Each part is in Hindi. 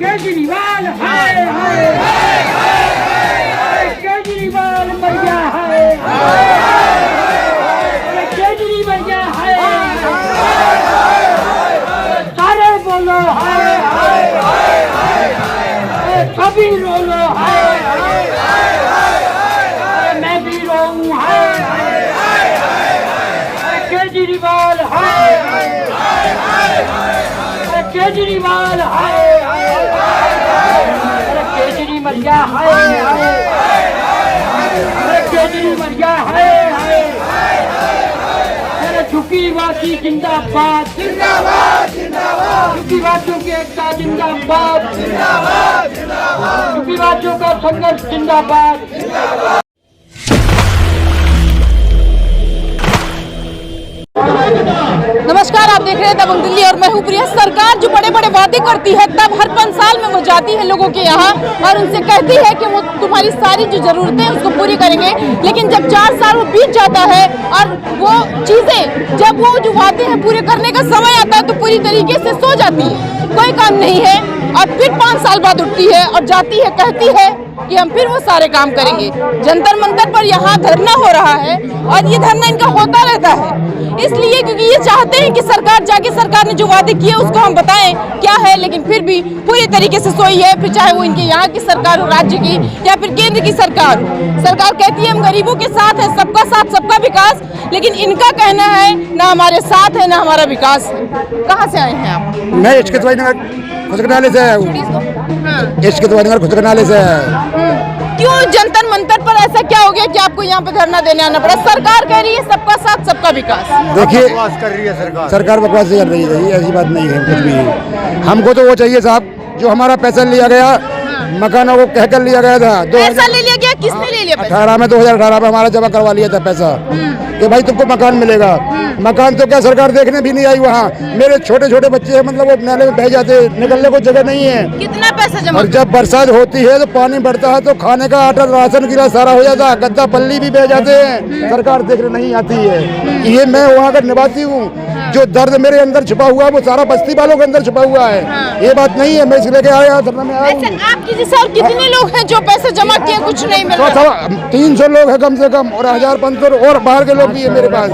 केजरीवाल हाय हाय केजरीवाल मर गया है केजरीवाल गया है सारे बोलो हाय सभी रोलो हाय मैं भी रोऊं हाय केजरीवाल हाय केजरीवाल हाय केजरी मर गया हाय केजरी मर गया हाय झुकी वासी जिंदाबाद जिंदाबाद जिंदाबाद झुकी वासियों की एकता जिंदाबाद जिंदाबाद जिंदाबाद झुकी वासियों का संघर्ष जिंदाबाद जिंदाबाद। नमस्कार, आप देख रहे हैं दबंग दिल्ली और मैं हूं प्रिया। सरकार जो बड़े बड़े वादे करती है तब हर 5 साल में वो जाती है लोगों के यहाँ और उनसे कहती है कि वो तुम्हारी सारी जो जरूरतें हैं उसको पूरी करेंगे, लेकिन जब 4 साल वो बीत जाता है और वो चीजें जब वो जो वादे हैं पूरे करने का समय आता है तो पूरी तरीके से सो जाती है, कोई काम नहीं है और फिर 5 साल बाद उठती है और जाती है, कहती है कि हम फिर वो सारे काम करेंगे। जंतर मंतर पर यहाँ धरना हो रहा है और ये धरना इनका होता रहता है इसलिए क्योंकि ये चाहते हैं कि सरकार जाके सरकार ने जो वादे किए उसको हम बताएं क्या है, लेकिन फिर भी पूरी तरीके से सोई है, फिर चाहे वो इनके यहाँ की सरकार हो, राज्य की या फिर केंद्र की सरकार हो। सरकार कहती है हम गरीबों के साथ है, सबका साथ सबका विकास, लेकिन इनका कहना है ना हमारे साथ है ना हमारा विकास है। कहाँ से आए हैं आप? मैं खुशकनाले से आया हूँ। खुशकनाले से आया हूँ। क्यों जंतर मंतर पर ऐसा क्या हो गया कि आपको यहाँ पे धरना देने आना पड़ा? सरकार कह रही है सबका साथ सबका विकास। देखिए बकवास कर रही है सरकार बकवास कर रही है, ऐसी बात नहीं है कुछ भी। हमको तो वो चाहिए साहब जो हमारा पैसा लिया गया, मकानों को कहकर लिया गया था। पैसा ले लिया गया, किसने ले लिया? 2018 में हमारा जमा करवा लिया था पैसा कि भाई तुमको मकान मिलेगा। मकान तो क्या सरकार देखने भी नहीं आई वहाँ। मेरे छोटे छोटे बच्चे हैं, मतलब वो नाले में बह जाते, निकलने को जगह नहीं है। कितना पैसा जमा? और जब बरसात होती है तो पानी बढ़ता है तो खाने का आटा राशन गिरा सारा हो जाता है, गद्दा पल्ली भी बह जाते हैं, सरकार देखने नहीं आती है। ये मैं वहाँ का निवासी हूँ, जो दर्द मेरे अंदर छुपा हुआ है वो सारा बस्ती वालों के अंदर छुपा हुआ है। ये बात नहीं है, मैं इसलिए के आया धरना में आया। आपकी जैसे और कितने लोग हैं जो पैसे जमा किए कुछ नहीं मिल रहा? 300 लोग हैं कम से कम और 1500 और बाहर के लोग भी है मेरे पास।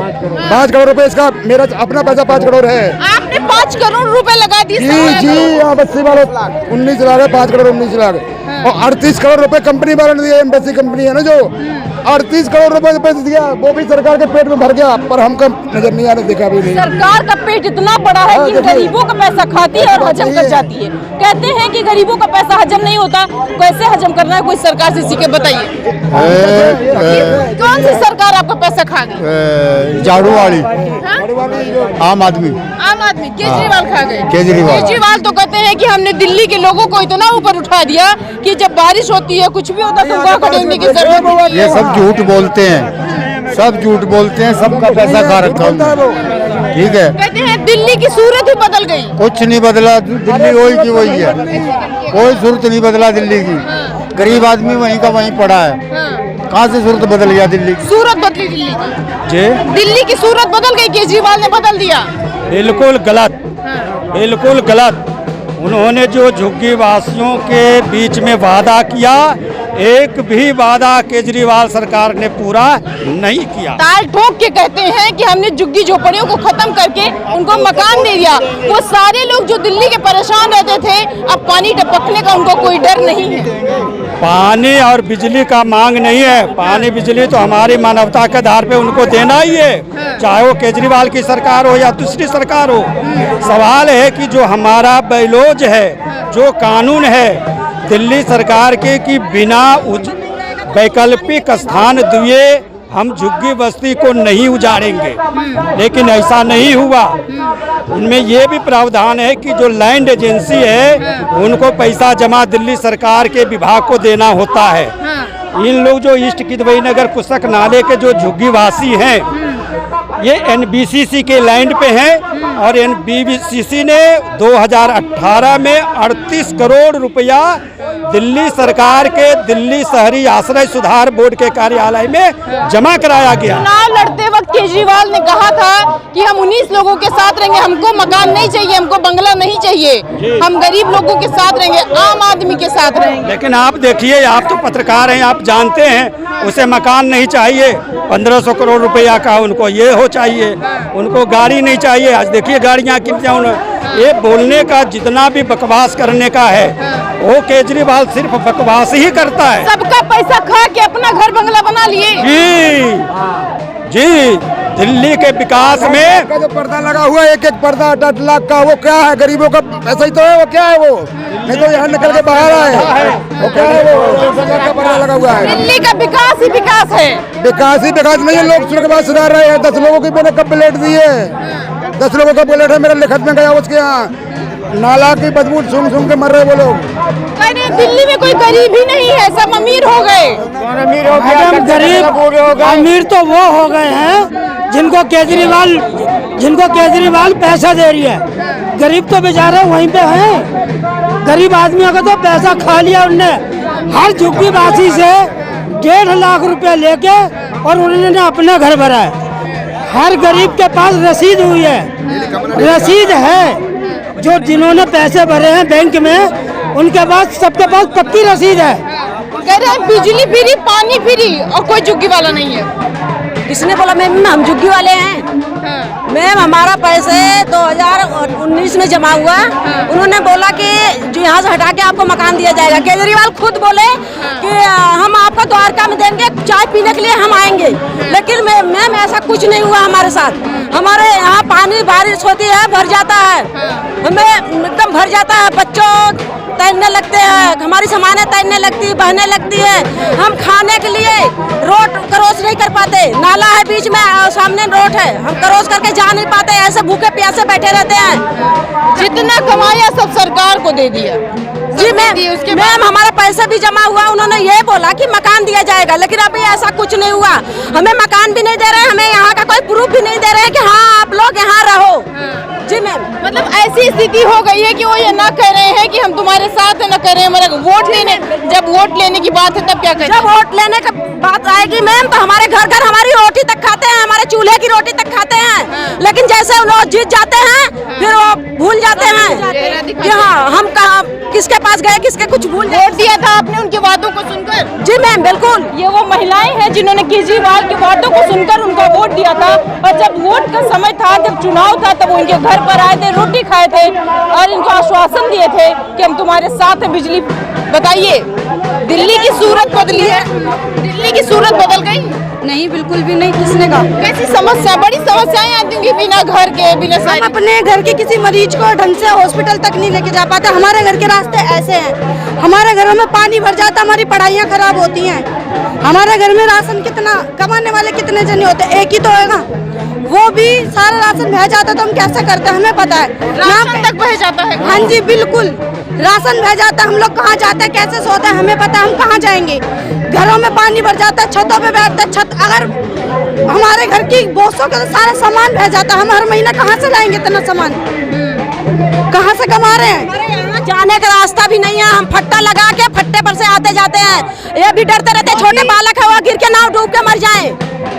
5 करोड़ रुपए इसका मेरा अपना पैसा 5 करोड़ है। आपने 5 करोड़ रुपए लगा दिए? जी यहाँ बस्ती वालों 19 लाख है, 5 करोड़ 19 लाख और 38 करोड़ रुपए कंपनी वालों ने दिया। एम्बेसी कंपनी है ना जो 38 करोड़ रुपए पैसे दिया, वो भी सरकार के पेट में भर गया, पर हमको नजर नहीं आने देखा भी नहीं। सरकार का पेट इतना बड़ा है कि गरीबों का पैसा खाती है और हजम कर जाती है। कहते हैं कि गरीबों का पैसा हजम नहीं होता, कैसे हजम करना है कोई सरकार से सीखे बताइए। कौन सी सरकार आपका पैसा खा गई? झाड़ू वाली, आम आदमी केजरीवाल खा गए। केजरीवाल तो कहते हैं कि हमने दिल्ली के लोगों को इतना ऊपर उठा दिया कि जब बारिश होती है कुछ भी होता है तो वहाँ खड़े की जरूरत। ये सब झूठ बोलते हैं, सब झूठ बोलते हैं, सबका पैसा खा रखा है। ठीक है, कहते हैं दिल्ली की सूरत ही बदल गई। कुछ नहीं बदला, दिल्ली वही की वही है, कोई सूरत नहीं बदला दिल्ली की। गरीब आदमी वहीं का वहीं पड़ा है। कहाँ से सूरत बदल गया दिल्ली की? सूरत बदली दिल्ली की जी, दिल्ली की सूरत बदल गई, केजरीवाल ने बदल दिया। बिल्कुल गलत, बिल्कुल गलत। उन्होंने जो झुग्गी वासियों के बीच में वादा किया, एक भी वादा केजरीवाल सरकार ने पूरा नहीं किया। ताल ठोक के कहते हैं कि हमने झुग्गी झोपड़ियों को खत्म करके उनको मकान दे दिया। वो सारे लोग जो दिल्ली के परेशान रहते थे, अब पानी टपकने का उनको कोई डर नहीं है। पानी और बिजली का मांग नहीं है, पानी बिजली तो हमारी मानवता के आधार पे उनको देना ही है, चाहे वो केजरीवाल की सरकार हो या दूसरी सरकार हो। सवाल है कि जो हमारा बैलोज है, जो कानून है दिल्ली सरकार के कि बिना वैकल्पिक स्थान दिए हम झुग्गी बस्ती को नहीं उजाड़ेंगे, लेकिन ऐसा नहीं हुआ। उनमें ये भी प्रावधान है कि जो लैंड एजेंसी है उनको पैसा जमा दिल्ली सरकार के विभाग को देना होता है। इन लोग जो ईस्ट किदवई नगर कुशक नाले के जो झुग्गी वासी हैं, ये NBCC के लैंड पे हैं और NBCC ने 2018 में 38 करोड़ रुपया दिल्ली सरकार के दिल्ली शहरी आश्रय सुधार बोर्ड के कार्यालय में जमा कराया गया। चुनाव लड़ते वक्त केजरीवाल ने कहा था कि हम 19 लोगों के साथ रहेंगे, हमको मकान नहीं चाहिए, हमको बंगला नहीं चाहिए, हम गरीब लोगों के साथ रहेंगे, आम आदमी के साथ रहेंगे। लेकिन आप देखिए, आप तो पत्रकार हैं, आप जानते हैं उसे मकान नहीं चाहिए, 1500 करोड़ रुपया का उनको ये हो चाहिए, उनको गाड़ी नहीं चाहिए। आज देखिए गाड़ियाँ कितनी, ये बोलने का जितना भी बकवास करने का है वो केजरीवाल सिर्फ बकवास ही करता है। सबका पैसा खा के अपना घर बंगला बना लिए। जी दिल्ली के विकास में का जो पर्दा लगा हुआ है, एक पर्दा 8 लाख का, वो क्या है? गरीबों का पैसा ही तो है, वो क्या है? वो नहीं तो यहाँ निकल के बाहर आए, वो क्या है? वो का पर्दा लगा हुआ है। दिल्ली का विकास ही विकास है। विकास ही विकास नहीं है, लोग स्वर्गवास सुधार रहे हैं। 10 लोगों की मैंने कब प्लेट दी है, 10 लोगों का प्लेट है, मेरे लिखत में गया उसके यहाँ, नाला की बदबू सूंघ के मर रहे वो लोग। अरे दिल्ली में कोई गरीब ही नहीं है, सब अमीर हो गए। मैडम गरीब अमीर तो वो हो गए हैं जिनको केजरीवाल पैसा दे रही है, गरीब तो बेचारे वहीं पे हैं। गरीब आदमियों का तो पैसा खा लिया उनने, हर झुग्गीवासी से 1.5 लाख रुपया लेके और उन्होंने अपना घर भरा है। हर गरीब के पास रसीद हुई है, रसीद है, जो जिन्होंने पैसे भरे हैं बैंक में उनके पास, सबके पास पक्की रसीद है। कह रहे हैं बिजली फ्री, पानी फ्री और कोई झुग्गी वाला नहीं है। किसने बोला मैम हम झुग्गी वाले हैं? मैम हमारा पैसे 2019 में जमा हुआ, उन्होंने बोला कि जो यहाँ से हटा के आपको मकान दिया जाएगा। केजरीवाल खुद बोले कि हम आपका द्वारका में देंगे, चाय पीने के लिए हम आएंगे, लेकिन मैम ऐसा कुछ नहीं हुआ हमारे साथ। हमारे यहाँ पानी बारिश होती है भर जाता है, हमें एकदम भर जाता है, बच्चों तैरने लगते हैं, हमारी सामानें तैरने लगती, बहने लगती है। हम खाने के लिए रोड क्रॉस नहीं कर पाते, नाला है बीच में, सामने रोड है, हम क्रॉस करके जा नहीं पाते, ऐसे भूखे प्यासे बैठे रहते हैं। जितना कमाया सब सरकार को दे दिया। जी मैम हमारा पैसा भी जमा हुआ, उन्होंने ये बोला कि मकान दिया जाएगा, लेकिन अभी ऐसा कुछ नहीं हुआ। हमें मकान भी नहीं दे रहे, हमें यहाँ का कोई प्रूफ भी नहीं दे रहे कि हाँ आप लोग यहाँ रहो। जी मैम, मतलब ऐसी स्थिति हो गई है कि वो ये ना कह रहे हैं कि हम तुम्हारे साथ है, ना कह रहे हैं हमारे वोट लेने, जब वोट लेने की बात है तब क्या करें? जब वोट लेने की बात आएगी मैम तो हमारे घर घर हमारी रोटी तक खाते हैं, हमारे चूल्हे की रोटी तक खाते हैं, लेकिन जैसे वो जीत जाते हैं फिर वो भूल जाते हैं कि हाँ हम कहाँ किसके पास गए, किसके कुछ भूल वोट दिया था आपने उनकी बातों को सुनकर? जी मैम बिल्कुल। ये वो महिलाएं हैं जिन्होंने केजरीवाल की बातों को सुनकर उनका वोट दिया था, और जब वोट का समय था, जब चुनाव था, तब वो इनके घर पर आए थे, रोटी खाए थे और इनको आश्वासन दिए थे कि हम तुम्हारे साथ हैं। बिजली, बताइए दिल्ली की सूरत बदली है? दिल्ली की सूरत बदल गई? नहीं बिल्कुल भी नहीं। किसने कहा? कैसी समस्या, बड़ी समस्याएं आती होंगी बिना घर के, बिना हम अपने घर के किसी मरीज को ढंग से हॉस्पिटल तक नहीं लेके जा पाते। हमारे घर के रास्ते ऐसे हैं, हमारे घरों में पानी भर जाता, हमारी पढ़ाइयाँ खराब होती हैं। हमारे घर में राशन कितना, कमाने वाले कितने जने होते हैं? एक ही तो है ना, वो भी सारा राशन बह जाता तो हम कैसे करते हैं? हमें पता है राशन तक बह जाता है। हाँ जी बिल्कुल, राशन बह जाता है, हम लोग कहाँ जाते हैं, कैसे सोते हैं, हमें पता है हम कहाँ जाएंगे। घरों में पानी भर जाता है, छतों पे बैठते हैं, छत अगर हमारे घर की बोसों का सारा सामान बह जाता है, हम हर महीना कहाँ से लाएंगे इतना सामान, कहाँ से कमा रहे हैं? हमारे यहाँ जाने का रास्ता भी नहीं है, हम फट्टा लगा के फट्टे पर से आते जाते हैं। ये भी डरते रहते हैं छोटे बालक है वो गिर के नाव डूब के मर जाए।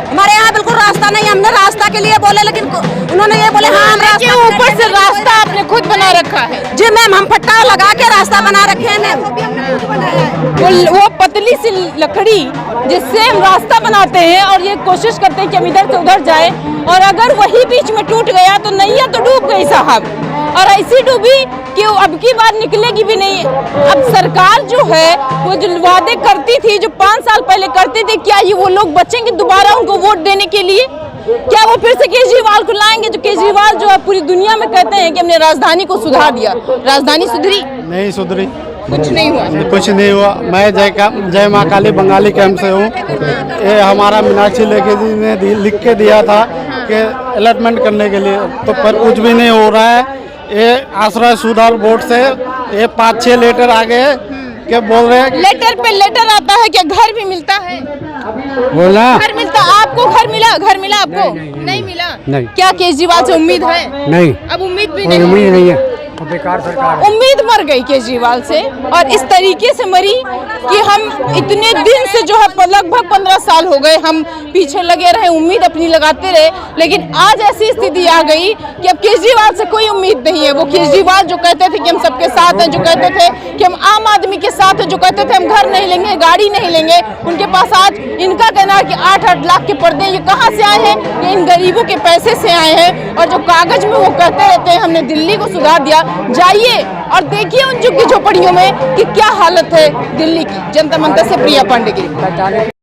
हमारे यहाँ बिल्कुल रास्ता नहीं, हमने रास्ता के लिए बोले लेकिन उन्होंने ये बोले हाँ हम रास्ता, ऊपर से रास्ता आपने खुद बना रखा है? जी मैम, हम फट्टा लगा के रास्ता बना रखे हैं मैम। वो पतली सी लकड़ी जिससे हम रास्ता बनाते हैं और ये कोशिश करते हैं कि हम इधर से उधर जाए, और अगर वही बीच में टूट गया तो नैया तो डूब गई साहब, और ऐसी डूबी कि वो अब की बार निकलेगी भी नहीं। अब सरकार जो है वो जो वादे करती थी, जो 5 साल पहले करती थी, क्या ये वो लोग बचेंगे दोबारा उनको वोट देने के लिए? क्या वो फिर से केजरीवाल को लाएंगे? जो केजरीवाल जो है पूरी दुनिया में कहते हैं कि हमने राजधानी को सुधार दिया, राजधानी सुधरी? नहीं सुधरी, कुछ नहीं हुआ। कुछ नहीं हुआ। मैं जय माँ काली बंगाली कैंप से हूँ। ये हमारा मीनाक्षी लेखी जी ने लिख के दिया था कि अलॉटमेंट करने के लिए, तो पर कुछ भी नहीं हो रहा है। ये आश्रय सुधार बोर्ड से ये 5-6 लेटर आ गए, क्या बोल रहे हैं? लेटर पे लेटर आता है, क्या घर भी मिलता है? बोला घर मिलता, आपको घर मिला आपको? नहीं मिला। नहीं। क्या केजरीवाल से उम्मीद है? नहीं, अब उम्मीद भी कोई नहीं। उम्मीद नहीं है, बेकार सरकार। उम्मीद मर गई केजरीवाल से, और इस तरीके से मरी कि हम इतने दिन से जो है लगभग 15 साल हो गए हम पीछे लगे रहे, उम्मीद अपनी लगाते रहे, लेकिन आज ऐसी स्थिति आ गई कि अब केजरीवाल से कोई उम्मीद नहीं है। वो केजरीवाल जो कहते थे कि हम सबके साथ हैं, जो कहते थे कि हम आम आदमी के साथ हैं, जो कहते थे हम घर नहीं लेंगे, गाड़ी नहीं लेंगे, उनके पास आज इनका कहना है कि 8-8 लाख के पर्दे ये कहाँ से आए हैं? ये इन गरीबों के पैसे से आए हैं। और जो कागज में वो कहते रहते हैं हमने दिल्ली को सुधार दिया, जाइए और देखिए उन झुग्गी झोपड़ियों में कि क्या हालत है दिल्ली की। जनता मंच से प्रिया पांडे की।